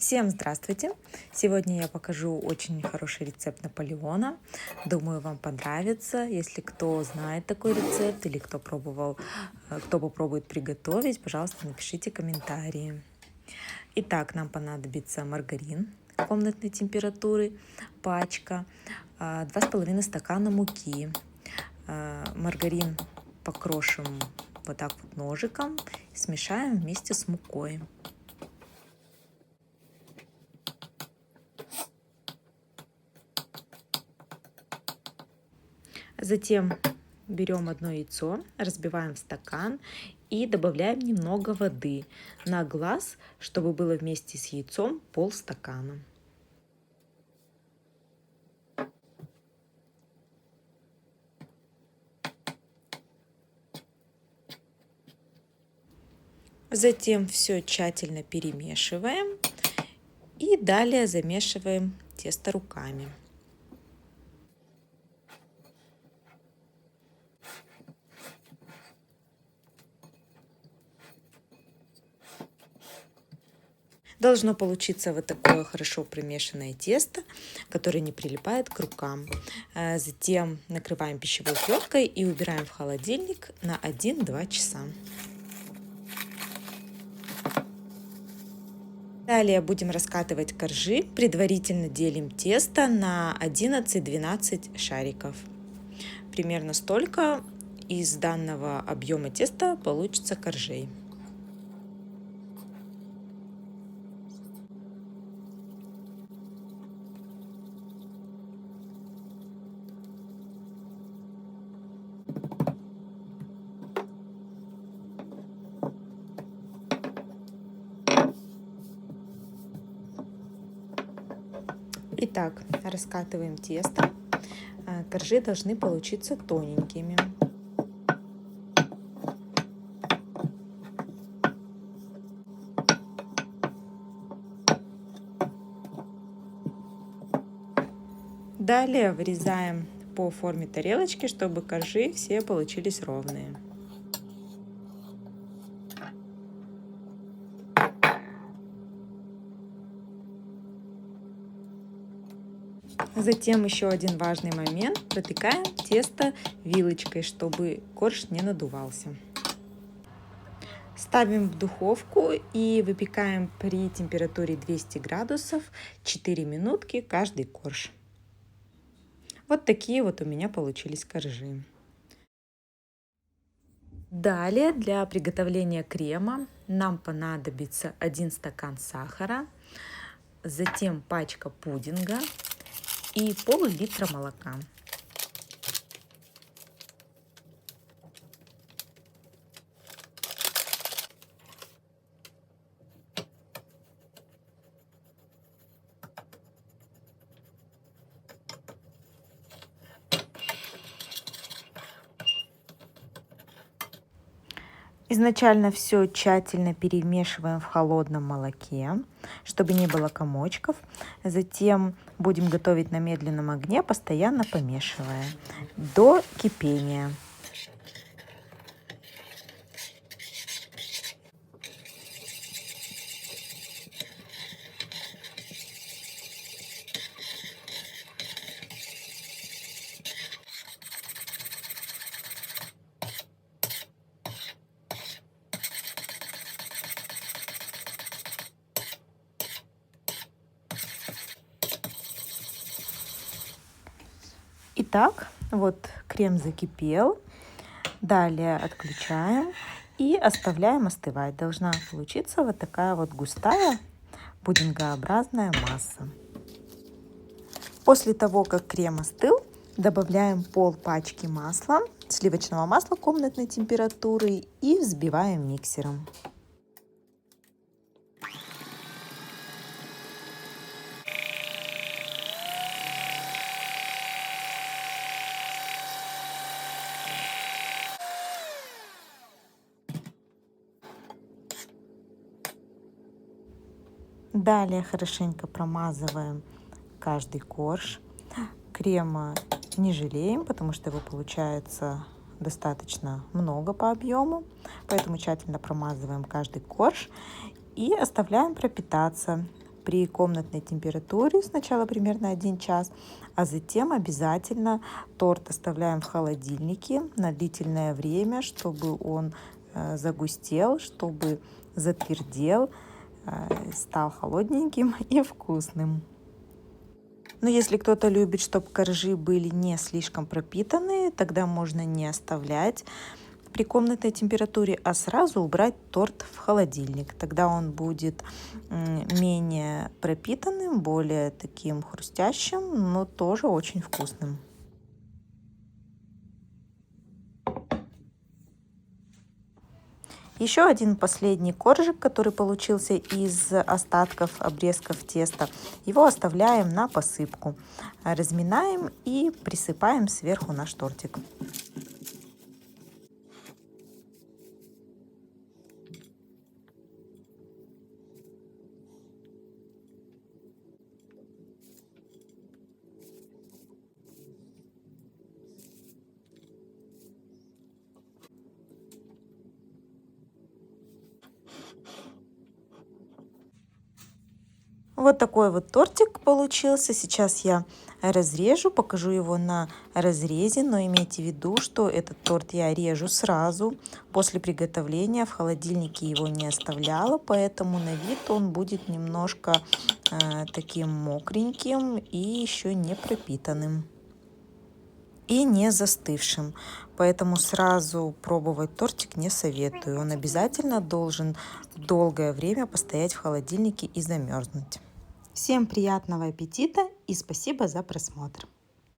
Всем здравствуйте! Сегодня я покажу очень хороший рецепт Наполеона. Думаю, вам понравится. Если кто знает такой рецепт или кто пробовал, кто попробует приготовить, пожалуйста, напишите комментарии. Итак, нам понадобится маргарин комнатной температуры, пачка, 2,5 стакана муки. Маргарин покрошим вот так вот ножиком, смешаем вместе с мукой. Затем берем одно яйцо, разбиваем в стакан и добавляем немного воды на глаз, чтобы было вместе с яйцом полстакана. Затем все тщательно перемешиваем и далее замешиваем тесто руками. Должно получиться вот такое хорошо промешанное тесто, которое не прилипает к рукам. Затем накрываем пищевой пленкой и убираем в холодильник на 1-2 часа. Далее будем раскатывать коржи. Предварительно делим тесто на 11-12 шариков. Примерно столько из данного объема теста получится коржей. Итак, раскатываем тесто. Коржи должны получиться тоненькими. Далее вырезаем по форме тарелочки, чтобы коржи все получились ровные. Затем еще один важный момент. Протыкаем тесто вилочкой, чтобы корж не надувался. Ставим в духовку и выпекаем при температуре 200 градусов 4 минутки каждый корж. Вот такие вот у меня получились коржи. Далее для приготовления крема нам понадобится 1 стакан сахара, затем пачка пудинга и пол-литра молока. Изначально все тщательно перемешиваем в холодном молоке, чтобы не было комочков. Затем будем готовить на медленном огне, постоянно помешивая до кипения. Итак, вот крем закипел. Далее отключаем и оставляем остывать. Должна получиться вот такая вот густая пудингообразная масса. После того, как крем остыл, добавляем пол пачки масла, сливочного масла комнатной температуры и взбиваем миксером. Далее хорошенько промазываем каждый корж. Крема не жалеем, потому что его получается достаточно много по объему. Поэтому тщательно промазываем каждый корж и оставляем пропитаться при комнатной температуре сначала примерно 1 час, а затем обязательно торт оставляем в холодильнике на длительное время, чтобы он загустел, чтобы затвердел, стал холодненьким и вкусным. Но если кто-то любит, чтобы коржи были не слишком пропитанные, тогда можно не оставлять при комнатной температуре, а сразу убрать торт в холодильник. Тогда он будет менее пропитанным, более таким хрустящим, но тоже очень вкусным. Еще один последний коржик, который получился из остатков обрезков теста, его оставляем на посыпку. Разминаем и присыпаем сверху наш тортик. Вот такой вот тортик получился. Сейчас я разрежу, покажу его на разрезе, но имейте в виду, что этот торт я режу сразу после приготовления. В холодильнике его не оставляла, поэтому на вид он будет немножко таким мокреньким и еще не пропитанным и не застывшим. Поэтому сразу пробовать тортик не советую. Он обязательно должен долгое время постоять в холодильнике и замерзнуть. Всем приятного аппетита и спасибо за просмотр.